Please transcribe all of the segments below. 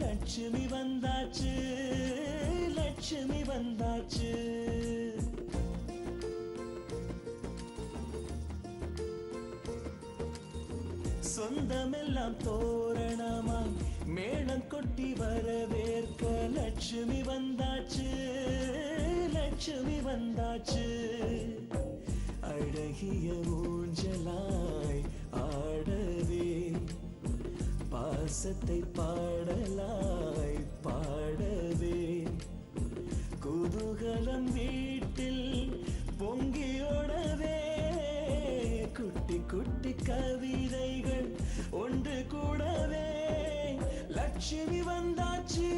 லட்சுமி வந்தாச்சு, லட்சுமி வந்தாச்சு. சொந்தமெல்லாம் தோரணமாய் மேளம் கொட்டி வரவேற்க லட்சுமி வந்தாச்சு, லட்சுமி வந்தாச்சு. அழகிய ஊஞ்சலாய் ஆடவே பாசத்தை பாடலாய் பாடவே குதூகலம் வீட்டில் பொங்கியோடவே குட்டி குட்டி கவிதைகள் ஒன்று கூடவே லட்சுமி வந்தாச்சு,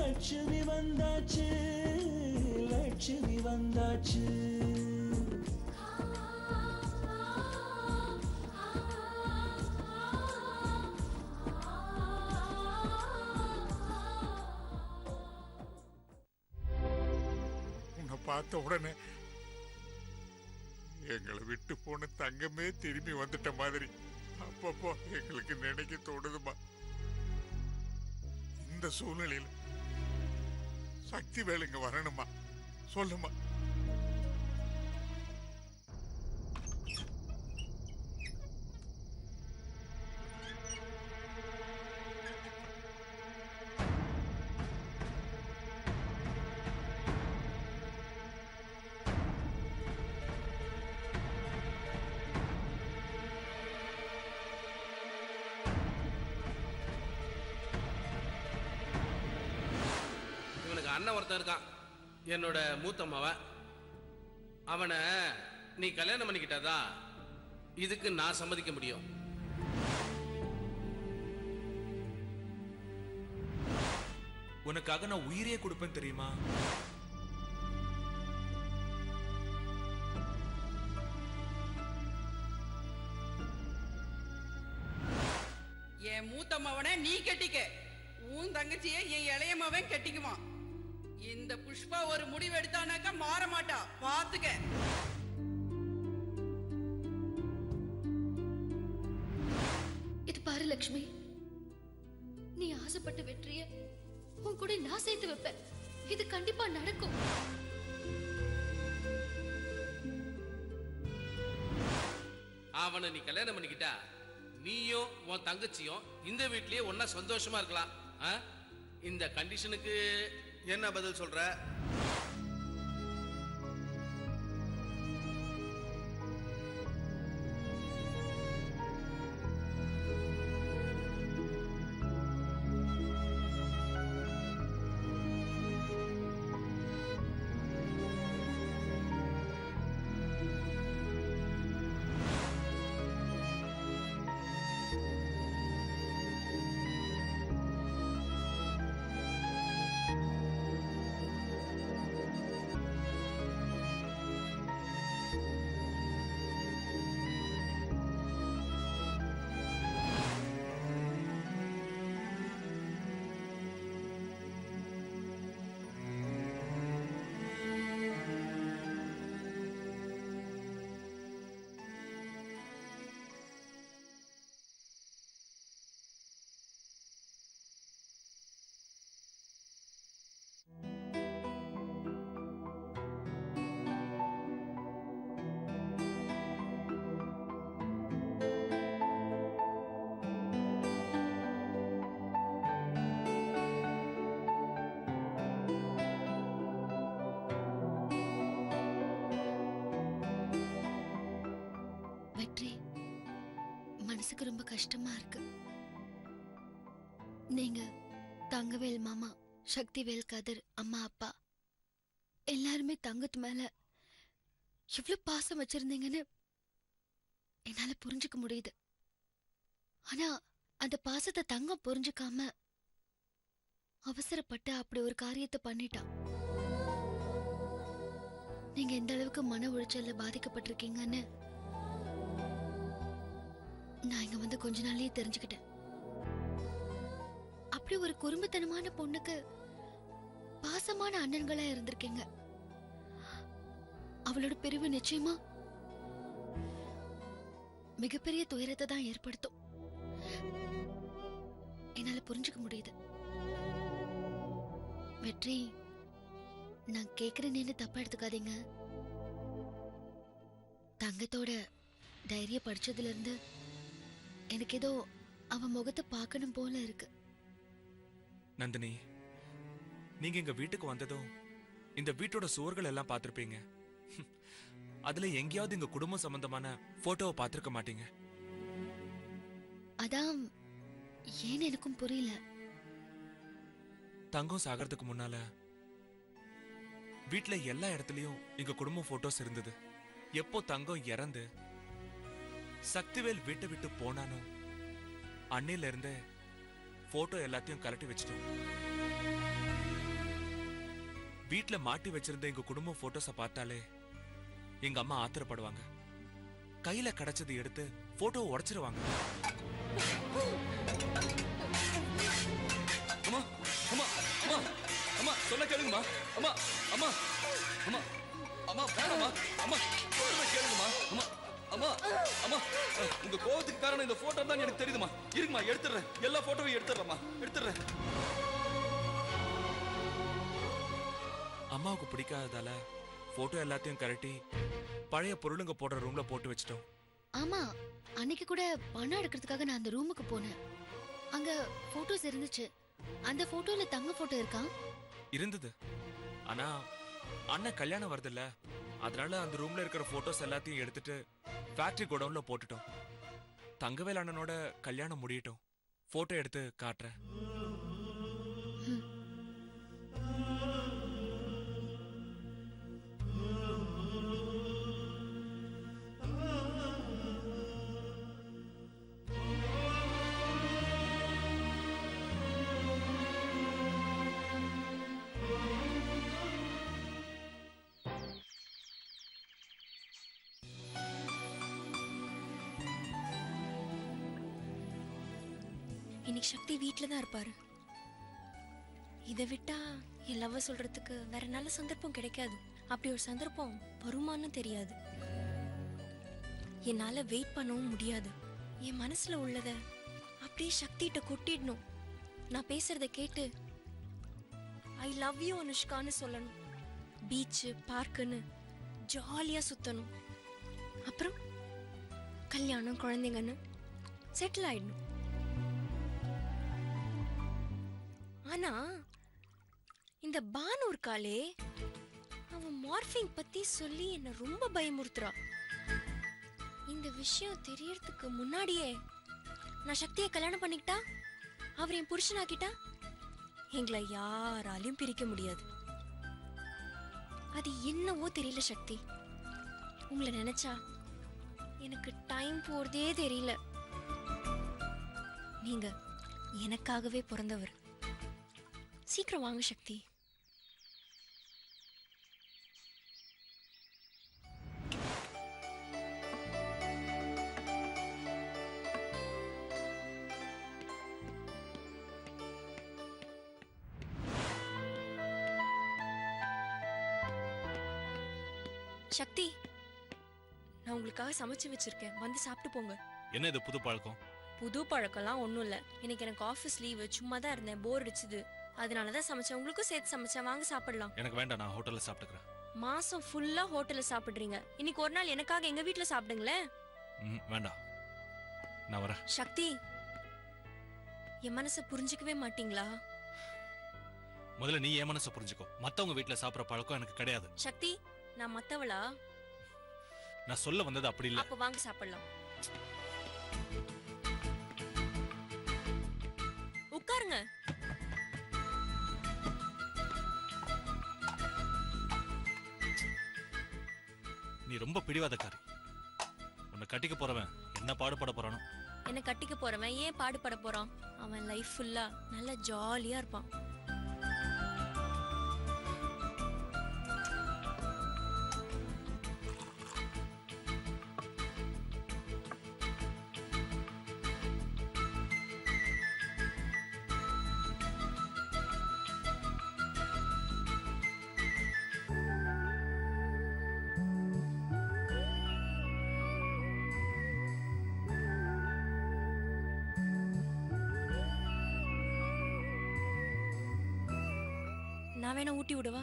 லட்சுமி வந்தாச்சு, லட்சுமி வந்தாச்சு. பார்த்த உடனே எங்களை விட்டு போன தங்கமே திரும்பி வந்துட்ட மாதிரி அப்பப்போ எங்களுக்கு நினைக்க தோணுதுமா. இந்த சூழ்நிலையில் சக்தி வேலுங்க வரணுமா சொல்லுமா. அண்ணன் ஒருத்தன் இருக்கான், என்னோட மூத்தம்மாவன். அவனை நீ கல்யாணம் பண்ணிக்கிட்டாதான் இதுக்கு நான் சம்மதிக்க முடியும். உனக்காக நான் உயிரையே கொடுப்பேன் தெரியுமா? என் மூத்தம்மாவனை நீ கட்டிக்க, உன் தங்கச்சியை என் இளையமாவன் கட்டிக்குமா. இந்த புஷ்பா ஒரு முடிவு எடுத்தானாக்கா மாற மாட்டா, பாத்துக்க. இது பாரு லட்சுமி, நீ ஆசைப்பட்ட வெற்றிய உன் கூட நான் சேர்த்து வைப்பேன். இது கண்டிப்பா நடக்கும். அவனை நீ கல்யாணம் பண்ணிக்கிட்டா நீயும் உன் தங்கச்சியும் இந்த வீட்லயே ஒன்னா சந்தோஷமா இருக்கலாம். இந்த கண்டிஷனுக்கு என்ன பதில் சொல்ற? மனசுக்கு ரொம்ப கஷ்டமா இருக்கு. நீங்க தங்கவேல் மாமா, சக்திவேல், கதிர், அம்மா, அப்பா எல்லாருமே தங்கத்து மேல எவ்வளவு பாசம் வச்சிருந்தீங்கன்னு என்னால புரிஞ்சுக்க முடியுது. ஆனா அந்த பாசத்தை தங்கம் புரிஞ்சுக்காம அவசரப்பட்டு அப்படி ஒரு காரியத்தை பண்ணிட்டான். நீங்க எந்த அளவுக்கு மன உளைச்சல்ல பாதிக்கப்பட்டிருக்கீங்கன்னு நான் இங்க வந்து கொஞ்ச நாள்லயே தெரிஞ்சுக்கிட்டேன். அப்படி ஒரு குறும்புத்தனமான பொண்ணுக்கு பாசமான அண்ணன்களா இருந்திருக்கீங்க. அவளோட பிரிவு நிச்சயமா மிகப்பெரிய துயரத்தை தான் ஏற்படுத்தும். என்னால புரிஞ்சுக்க முடியுது. வெற்றி, நான் கேக்குறேன்னு தப்பா எடுத்துக்காதீங்க. தங்கத்தோட டைரிய படிச்சதுல இருந்து எனக்கு ஏதோ அவன் முகத்தை பார்க்கணும் போல இருக்கு. நந்தினி, நீங்க எங்க வீட்டுக்கு வந்ததும் இந்த வீட்டோட சுவர்கள் எல்லாம் பார்த்திருப்பீங்க. அதுல எங்கேயாவது எங்க குடும்பம் சம்பந்தமான போட்டோவை பார்த்திருக்க மாட்டீங்க. அதான் ஏன்னு எனக்கும் புரியல. தங்கம் சாகிறதுக்கு முன்னால வீட்டுல எல்லா இடத்துலயும் எங்க குடும்பம் போட்டோஸ் இருந்தது. எப்போ தங்கம் இறந்து சக்திவேல் வீட்டை விட்டு போனானோ அன்னையில இருந்தே போட்டோ எல்லாத்தையும் கலட்டி வச்சிட்டோம். வீட்டுல மாட்டி வச்சிருந்த எங்க குடும்பம் போட்டோஸ பார்த்தாலே எங்க அம்மா ஆத்திரப்படுவாங்க. கையில கிடைச்சது எடுத்து போட்டோவை உடைச்சிருவாங்க. அம்மா அம்மா அம்மா அம்மா சொல்ல கேளுங்கம்மா. அம்மா அம்மா அம்மா அம்மா வேணாம்மா. அம்மா சொல்றத கேளுங்கம்மா. அம்மா அம்மா அம்மா உங்க கோவத்துக்கு காரணம் இந்த போட்டோ தான் எனக்கு தெரியுதுமா. இருக்குமா, எடுத்துறேன். எல்லா போட்டோவையும் எடுத்துறேம்மா, எடுத்துறேன். அம்மாவுக்கு பிடிக்காததால போட்டோ எல்லாத்தையும் கரட்டி பழைய பொருளுங்க போடுற ரூம்ல போட்டு வச்சிட்டோம். ஆமா, அன்னைக்கு கூட பணம் எடுக்கிறதுக்காக நான் அந்த ரூமுக்கு போனேன். அங்க போட்டோஸ் இருந்துச்சு. அந்த போட்டோல தங்க போட்டோ இருக்கா? இருந்தது. ஆனா அண்ணன் கல்யாணம் வருதுல்ல, அதனால அந்த ரூம்ல இருக்கிற போட்டோஸ் எல்லாத்தையும் எடுத்துட்டு ஃபேக்டரி கோடவுன்ல போட்டுட்டோம். தங்கவேல் அண்ணனோட கல்யாணம் முடியட்டும், போட்டோ எடுத்து காட்டுறேன். இன்னைக்கு சக்தி வீட்டில் தான் இருப்பாரு. இதை விட்டா என் லவ் சொல்றதுக்கு வேற நல்ல சந்தர்ப்பம் கிடைக்காது. அப்படி ஒரு சந்தர்ப்பம் வருமானு தெரியாது. என்னால வெயிட் பண்ணவும் முடியாது. என் மனசுல உள்ளத அப்படியே சக்திகிட்ட கொட்டிடணும். நான் பேசுறத கேட்டு ஐ லவ் யூ அனுஷ்கான்னு சொல்லணும். பீச்சு பார்க்குன்னு ஜாலியா சுத்தணும். அப்புறம் கல்யாணம், குழந்தைங்கன்னு செட்டில் ஆயிடணும். ஆனா இந்த பானு இருக்காளே, அவன் மார்பிங் பத்தி சொல்லி என்ன ரொம்ப பயமுறுத்துறா. இந்த விஷயம் தெரியறதுக்கு முன்னாடியே நான் சக்தியை கல்யாணம் பண்ணிக்கிட்டா, அவர் என் புருஷனாக்கிட்டா, எங்களை யாராலையும் பிரிக்க முடியாது. அது என்னவோ தெரியல சக்தி, உங்களை நினைச்சா எனக்கு டைம் போறதே தெரியல. நீங்க எனக்காகவே பிறந்தவர். சீக்கிரம் வாங்க சக்தி. சக்தி, நான் உங்களுக்காக சமைச்சு வச்சிருக்கேன், வந்து சாப்பிட்டு போங்க. என்ன இது புது பழக்கம்? புது பழக்கம்லாம் ஒன்றும் இல்லை. இன்னைக்கு எனக்கு ஆஃபீஸ் லீவு, சும்மா தான் இருந்தேன், போர் அடிச்சுது, அதனால தான் சமைச்சேன். உங்களுக்கும் சேர்த்து சமைச்சேன், வாங்க சாப்பிடலாம். எனக்கு வேண்டாம், நான் ஹோட்டல்ல சாப்பிட்டுக்கிறேன். மாசம் ஃபுல்லா ஹோட்டல்ல சாப்பிடுறீங்க, இன்னைக்கு ஒரு நாள் எனக்காக எங்க வீட்டுல சாப்பிடுங்களேன். வேண்டாம், நான் வரேன். சக்தி, என் மனசை புரிஞ்சுக்கவே மாட்டீங்களா? முதல்ல நீ என் மனசை புரிஞ்சுக்கோ. மத்தவங்க வீட்டுல சாப்பிடுற பழக்கம் எனக்கு கிடையாது. சக்தி, நான் மத்தவளா? நான் சொல்ல வந்தது அப்படி இல்ல. அப்ப வாங்க சாப்பிடலாம். உட்காருங்க. நீ ரொம்ப பிடிவாதக்காரி. உன்னை கட்டிக்க போறவன் என்ன பாடுபட போறானோ. என்ன கட்டிக்க போறவன் ஏன் பாடுபட போறான்? அவன் லைஃப் ஃபுல்லா நல்லா ஜாலியா இருப்பான். நான் வேணா ஊட்டி விடவா?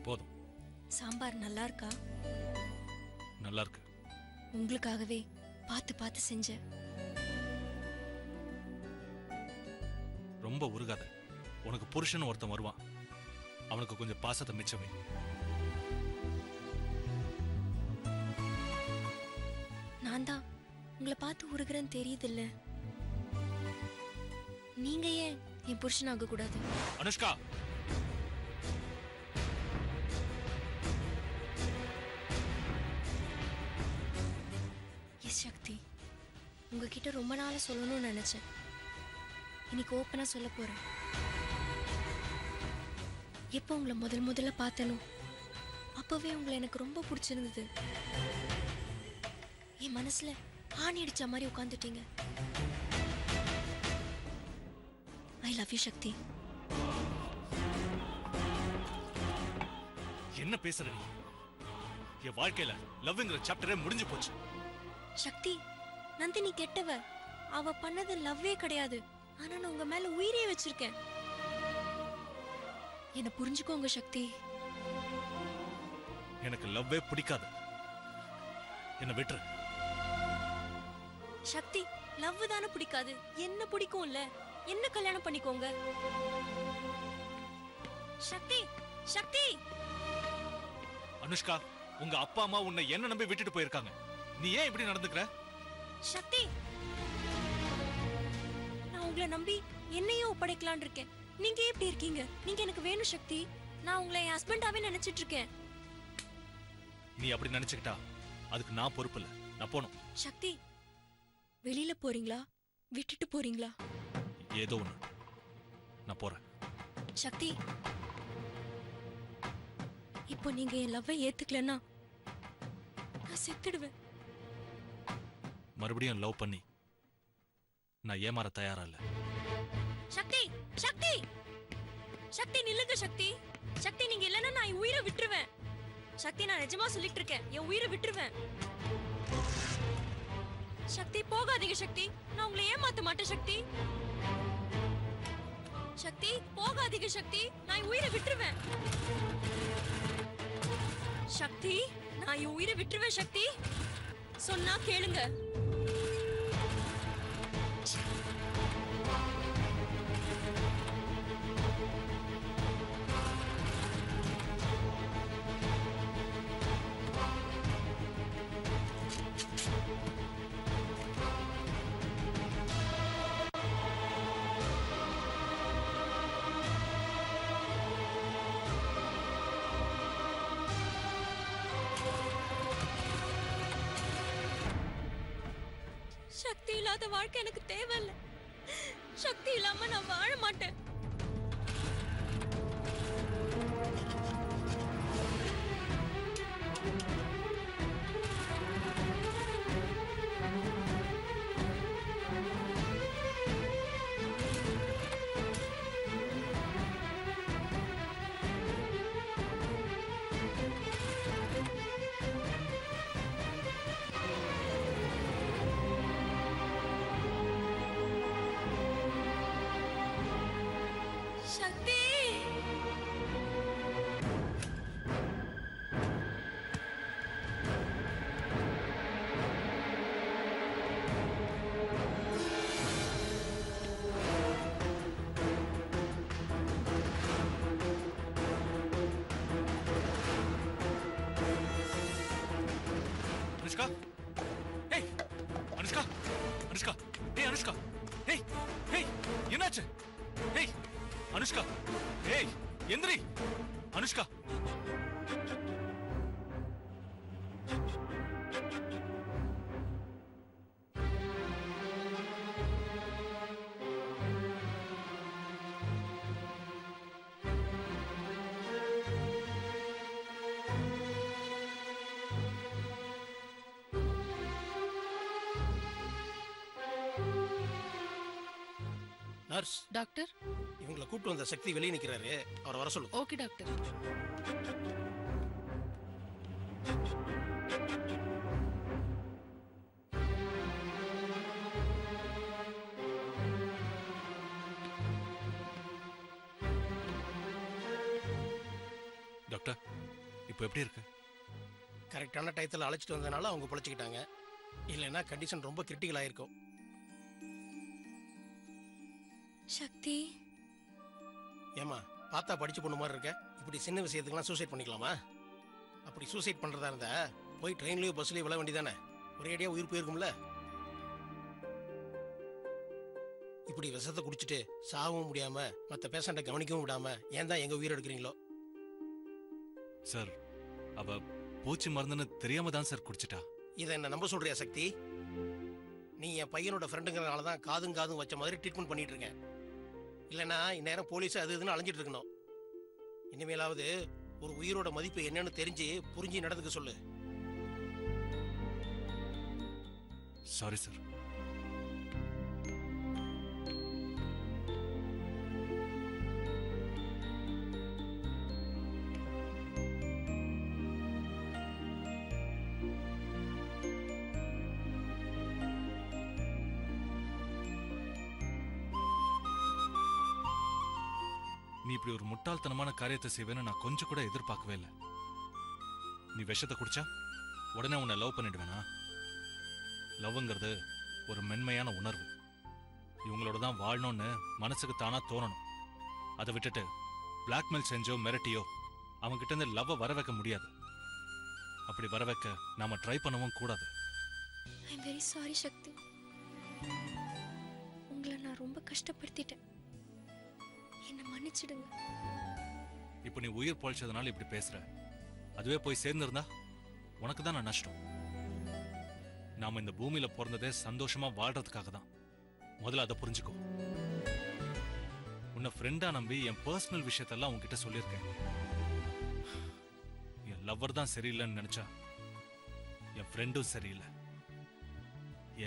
போதும். சாம்பார் நல்லா இருக்கா? நல்லா இருக்கு. உங்களுக்காகவே பார்த்து பார்த்து செஞ்சேன். ரொம்ப உருகாத. உனக்கு புருஷன் ஒருத்தன் வருவான். அவனுக்கு கொஞ்சம் பாசத்தை மிச்சமே. நான் தான் உங்களை பார்த்து உருகிறேன்னு தெரியுதில்ல. நீங்க ஏன் என் புருஷன் ஆக கூடாது? அனுஷ்கா, எஸ் சக்தி, உங்ககிட்ட ரொம்ப நாளா சொல்லணும்னு நினைச்சேன். இன்னைக்கு ஓப்பனா சொல்ல போறேன். எப்போ உங்களை முதல்ல பார்த்தனோ அப்பவே உங்களை எனக்கு ரொம்ப பிடிச்சிருந்தது. என் மனசுல ஆணி அடிச்ச மாதிரி உட்காந்துட்டீங்க. ஐ லவ் யூ சக்தி. என்ன பேசுற நீ? என் வாழ்க்கையில லவ்ங்கிற சாப்டரே முடிஞ்சு போச்சு. சக்தி, நந்தினி கெட்டவ. அவ பண்ணது லவ்வே கிடையாது. ஆனா நான் உங்க மேல உயிரே வச்சிருக்கேன். என்ன புரிஞ்சுக்கோங்க சக்தி. எனக்கு லவ்வே பிடிக்காது. என்ன விட்டுரு. சக்தி, லவ் தானே பிடிக்காது. என்ன பிடிக்கும்ல? என்ன கல்யாணம் பண்ணிக்கோங்க. சக்தி, சக்தி. அனுஷ்கா, உங்க அப்பா அம்மா உன்னை என்ன நம்பி விட்டுட்டு போயிருக்காங்க. நீ ஏன் இப்படி நடந்துக்கிற? சக்தி, நான் உங்களை நம்பி என்னையும் ஒப்படைக்கலான் இருக்கேன். நீங்க எப்படி இருக்கீங்க? நீங்க எனக்கு வேணும் சக்தி. நான் உங்களை என் ஹஸ்பண்டாவே நினைச்சிட்டு இருக்கேன். நீ அப்படி நினைச்சுக்கிட்டா அதுக்கு நான் பொறுப்பு இல்ல. நான் போணும். சக்தி, வெளியில போறீங்களா? விட்டுட்டு போறீங்களா? ஏதோ ஒண்ணு. நான் போறேன். சக்தி, இப்போ நீங்க என் லவ்வை ஏத்துக்கலன்னா நான் செத்துடுவேன். மறுபடியும் லவ் பண்ணி நான் ஏமாற தயாரா இல்ல. சக்தி, சக்தி, சக்தி நில்லுங்க சக்தி. சக்தி, நீங்க இல்லைன்னா நான் என் உயிரை விட்டுருவேன். சக்தி, நான் நிஜமா சொல்லிட்டு இருக்கேன். என் உயிரை விட்டுருவேன். சக்தி, போகாதீங்க சக்தி. நான் உங்களை ஏமாத்த மாட்டேன் சக்தி. சக்தி, போகாதீங்க சக்தி. நான் என் உயிரை விட்டுருவேன். சக்தி, நான் என் உயிரை விட்டுருவேன் சக்தி. சொன்னா கேளுங்க. சக்தி இல்லாத வாழ்க்கை எனக்கு தேவையில்லை. சக்தி இல்லாம நான் வாழ மாட்டேன். சக்தி, அனுஷ்கா, அனுஷ்கா அனுஷ்கா ஏய் அனுஷ்கா ஏய் ஏய் என்னாச்சு ஏய் அனுஷ்கா ஏய் எந்திரி அனுஷ்கா நர்ஸ் டாக்டர் இவங்களை கூப்பிட்டு வந்த சக்தி வெளியே நிற்கிறாரு, அவரை வர சொல்லு. Okay doctor. டாக்டர் இப்போ எப்படி இருக்கு? கரெக்டான டயத்தில் அழைச்சிட்டு வந்ததுனால அவங்க பிழைச்சிக்கிட்டாங்க. இல்லைன்னா கண்டிஷன் ரொம்ப கிரிட்டிக்கல் ஆயிருக்கும். சக்தி ஏமா பார்த்தா படிச்சு பொண்ணு மாதிரி இருக்க, இப்படி சின்ன விஷயத்துக்குலாம் சூசைட் பண்ணிக்கலாமா? அப்படி சூசைட் பண்றதா இருந்தா போய் ட்ரெயின்லயோ பஸ்லயோ விழ வேண்டியதானே, ஒரே அடியா உயிர் போயிருக்கும்ல. இப்படி விஷத்தை குடிச்சிட்டு சாகவும் முடியாம மற்ற பேஷண்ட்டை கவனிக்கவும் விடாம ஏன் தான் எங்க உயிர் எடுக்கிறீங்களோ? சார் அவ பூச்சி மருந்துன்னு தெரியாம தான் சார் குடிச்சிட்டா. இதை என்ன நம்ப சொல்றியா சக்தி? நீ என் பையனோட ஃப்ரெண்டுங்கிறனால தான் காதும் காதும் வச்ச மாதிரி ட்ரீட்மெண்ட் பண்ணிட்டு இருக்கேன். இல்லைன்னா இந்நேரம் போலீஸ் அது இதுன்னு அலைஞ்சிட்டு இருக்கணும். இனிமேலாவது ஒரு உயிரோட மதிப்பு என்னன்னு தெரிஞ்சு புரிஞ்சு நடந்துக்க சொல்லு. Sorry sir. நீ இப்படி ஒரு முட்டாள்தனமான காரியத்தை செய்வேன்னு நான் கொஞ்சம் கூட எதிர்பார்க்கவே இல்லை. நீ விஷத்தை குடிச்சா உடனே உன்னை லவ் பண்ணிடுவேனா? லவ்ங்கிறது ஒரு மென்மையான உணர்வு. இவங்களோட தான் வாழணும்னு மனசுக்கு தானா தோணணும். அதை விட்டுட்டு பிளாக்மெயில் செஞ்சோ மிரட்டியோ அவங்க கிட்ட இருந்து லவ்வை வர வைக்க முடியாது. அப்படி வர வைக்க நாம ட்ரை பண்ணவும் கூடாது. ஐ எம் வெரி சாரி சக்தி. உங்களை நான் ரொம்ப கஷ்டப்படுத்திட்டேன், என்ன மன்னிச்சிடுங்க. இப்போ நீ உயிர் பொழைச்சதுனால இப்படி பேசுற. அதுவே போய் சேர்ந்திருந்தா உனக்கு தான் நான் நஷ்டம். நாம இந்த பூமியில பிறந்ததே சந்தோஷமா வாழ்றதுக்காக தான். முதல்ல அதை புரிஞ்சுக்கோ. உன்னை ஃப்ரெண்டா நம்பி என் பர்சனல் விஷயத்தெல்லாம் உன்கிட்ட சொல்லியிருக்கேன். என் லவ்வர் தான் சரியில்லைன்னு நினைச்சா என் ஃப்ரெண்டும் சரியில்லை.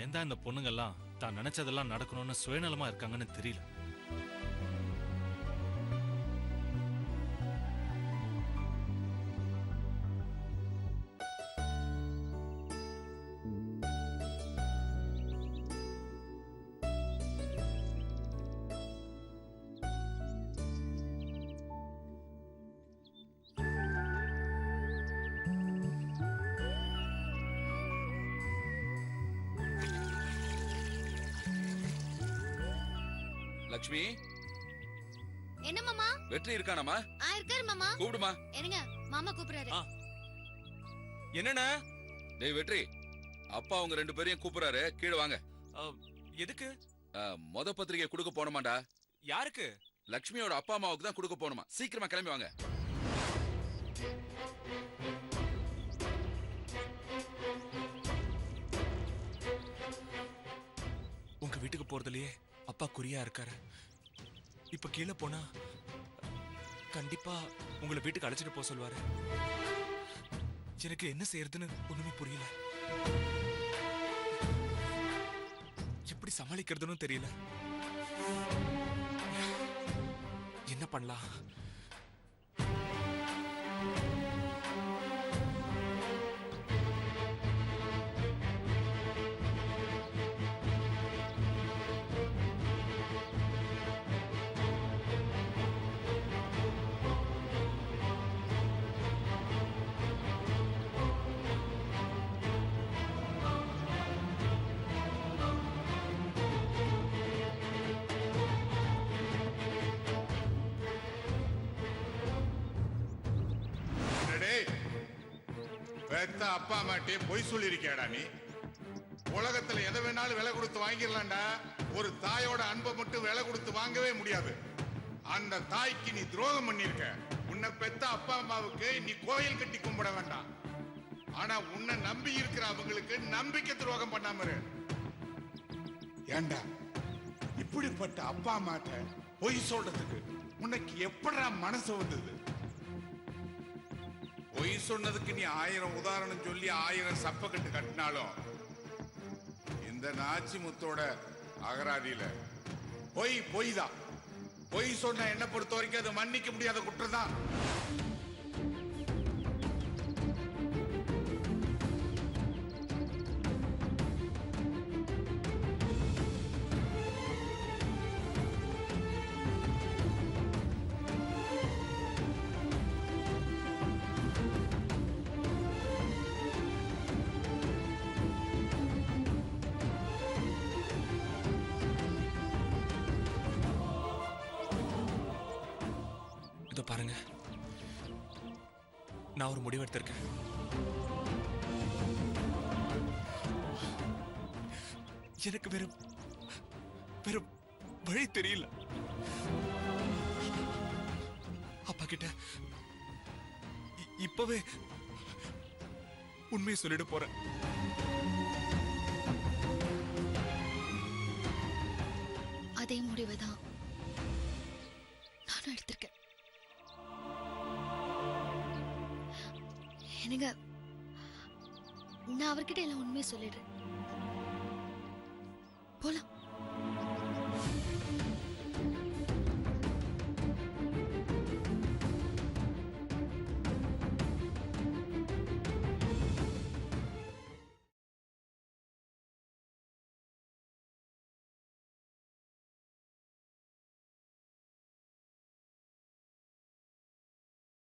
ஏன் தான் இந்த பொண்ணுங்கெல்லாம் தான் நினைச்சதெல்லாம் நடக்கணும்னு சுயநலமா இருக்காங்கன்னு தெரியல. லட்சுமி, என்ன மாமா? வெற்றி இருக்கானமா? இருக்காரு மாமா. கூப்பிடுமா. என்னங்க மாமா கூப்பிடுறாரு. என்னண்ணா? டேய் வெற்றி, அப்பா அவங்க ரெண்டு பேரையும் கூப்பிடுறாரு, கீழே வாங்க. எதுக்கு? மொத பத்திரிகை கொடுக்க போனமாண்டா. யாருக்கு? லட்சுமியோட அப்பா அம்மாவுக்கு தான் கொடுக்க போனோமா. சீக்கிரமா கிளம்பி வாங்க. உங்க வீட்டுக்கு போறதுலயே அப்பா குறியா இருக்காரு. இப்ப கீழே போனா கண்டிப்பா உங்களை வீட்டுக்கு அழைச்சிட்டு போக சொல்லுவாரு. எனக்கு என்ன செய்யறதுன்னு ஒண்ணுமே புரியல. எப்படி சமாளிக்கிறதுன்னு தெரியல. என்ன பண்ணலாம்? பெத்த அப்பா அம்மாட்டே பொய் சொல்லிருக்கேடா நீ. உலகத்துல எதை வேணாலும் விலை கொடுத்து வாங்கிடலாம்டா. ஒரு தாயோட அன்பை மட்டும் விலை கொடுத்து வாங்கவே முடியாது. அந்த தாய்க்கு நீ துரோகம் பண்ணிருக்க. உன்னை பெத்த அப்பா அம்மாவுக்கு நீ கோயில் கட்டி கும்பிட வேண்டாம். ஆனா உன்னை நம்பி இருக்கிற அவங்களுக்கு நம்பிக்கை துரோகம் பண்ணாம இரு. ஏண்டா இப்படிப்பட்ட அப்பா அம்மாட்ட பொய் சொல்றதுக்கு உனக்கு எப்படா மனசு வந்தது? பொய் சொன்னதுக்கு நீ 1000 உதாரணம் சொல்லி 1000 சப்பக்கட்டு கட்டினாலும் இந்த நாச்சிமுத்தோட அகராதியில பொய் தான். பொய் சொன்ன என்ன பொறுத்த வரைக்கும் அது மன்னிக்க முடியாத குற்றம் தான். இதோ பாருங்க, நான் ஒரு முடிவு எடுத்திருக்கேன். எனக்கு வேற வழி தெரியல. அப்பா கிட்ட இப்பவே உண்மையை சொல்லிட போறேன். அதே முடிவுதான் நானும் எடுத்திருக்கேன். என்னங்க, நான் அவர்கிட்ட எல்லாம் உண்மையை சொல்லிடுறேன். போலாம்.